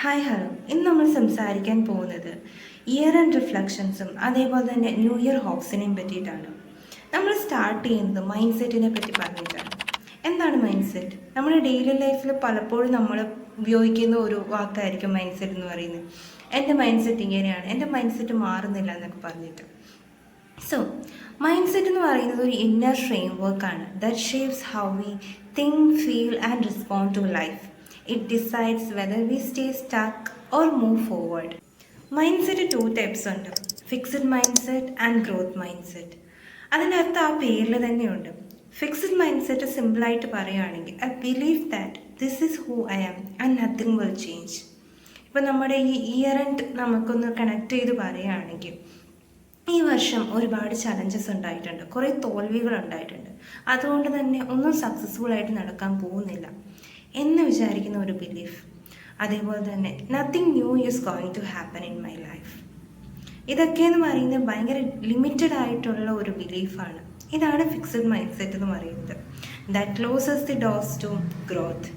Hi hello, ഇന്ന് നമ്മൾ സംസാരിക്കാൻ പോകുന്നത് ഇയർ ആൻഡ് റിഫ്ലക്ഷൻസും അതേപോലെ തന്നെ ന്യൂ ഇയർ ഹോപ്സിനെയും പറ്റിയിട്ടാണ്. നമ്മൾ സ്റ്റാർട്ട് ചെയ്യുന്നത് മൈൻഡ് സെറ്റിനെ പറ്റി പറഞ്ഞിട്ടാണ്. എന്താണ് മൈൻഡ് സെറ്റ്? നമ്മുടെ ഡെയിലി ലൈഫിൽ പലപ്പോഴും നമ്മൾ ഉപയോഗിക്കുന്ന ഒരു വാക്കായിരിക്കും മൈൻഡ് സെറ്റ് എന്ന് പറയുന്നത്. എൻ്റെ മൈൻഡ് സെറ്റ് ഇങ്ങനെയാണ്, എൻ്റെ മൈൻഡ് സെറ്റ് മാറുന്നില്ല എന്നൊക്കെ പറഞ്ഞിട്ട്. സോ മൈൻഡ് സെറ്റ് എന്ന് പറയുന്നത് ഒരു ഇന്നർ ഫ്രെയിം വർക്കാണ് that shapes how we think, feel and respond to life. It decides whether we stay stuck or move forward. Mindset two types ഉണ്ട്, fixed mind set and growth mind set. അതിനകത്ത് ആ പേരിൽ തന്നെയുണ്ട്. ഫിക്സഡ് മൈൻഡ് സെറ്റ് സിമ്പിളായിട്ട് പറയുകയാണെങ്കിൽ I believe that this is who I am and nothing will change. ഇപ്പം നമ്മുടെ ഈ ഇയർ എൻഡ് നമുക്കൊന്ന് കണക്ട് ചെയ്ത് പറയുകയാണെങ്കിൽ ഈ വർഷം ഒരുപാട് ചലഞ്ചസ് ഉണ്ടായിട്ടുണ്ട്, കുറേ തോൽവികൾ ഉണ്ടായിട്ടുണ്ട്. അതുകൊണ്ട് തന്നെ ഒന്നും സക്സസ്ഫുൾ ആയിട്ട് നടക്കാൻ പോകുന്നില്ല എന്ന് വിചാരിക്കുന്ന ഒരു ബിലീഫ്. അതേപോലെ തന്നെ nothing new is going to happen in my life. ഇതൊക്കെയെന്ന് പറയുന്നത് ഭയങ്കര ലിമിറ്റഡ് ആയിട്ടുള്ള ഒരു ബിലീഫാണ്. ഇതാണ് ഫിക്സഡ് മൈൻഡ് സെറ്റ് എന്ന് പറയുന്നത്. That closes the doors to growth.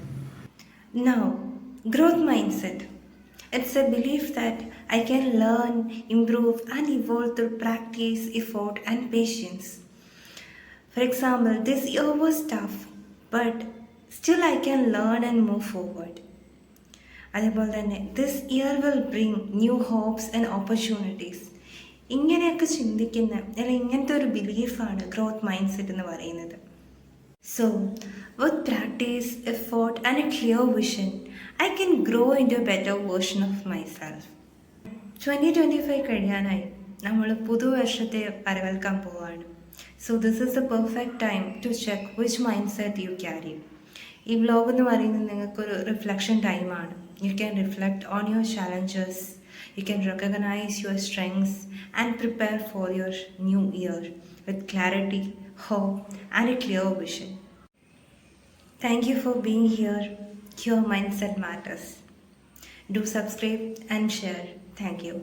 Now growth mind set, it's a belief that I can learn, improve and evolve through practice, effort and patience. For example, this year was tough but still I can learn and move forward. അതേപോലെ തന്നെ this year will bring new hopes and opportunities. ഇങ്ങനെയൊക്കെ ചിന്തിക്കുന്ന അല്ലെങ്കിൽ ഇങ്ങനത്തെ ഒരു ബിലീഫാണ് growth mind set എന്ന് പറയുന്നത്. So with practice, effort and a clear vision I can grow into a better version of myself. 2025 കഴിയാനായി നമ്മൾ പുതുവർഷത്തെ വരവേൽക്കാൻ പോവുകയാണ്. So this is the perfect time to check which mind set you carry. ഈ vlog എന്ന് പറയുന്നത് നിങ്ങൾക്കൊരു reflection ടൈമാണ്. You can reflect on your challenges, you can recognise your strengths and prepare for your new year with clarity, hope and a clear vision. Thank you for being here. Your mind set matters. Do subscribe and share. Thank you.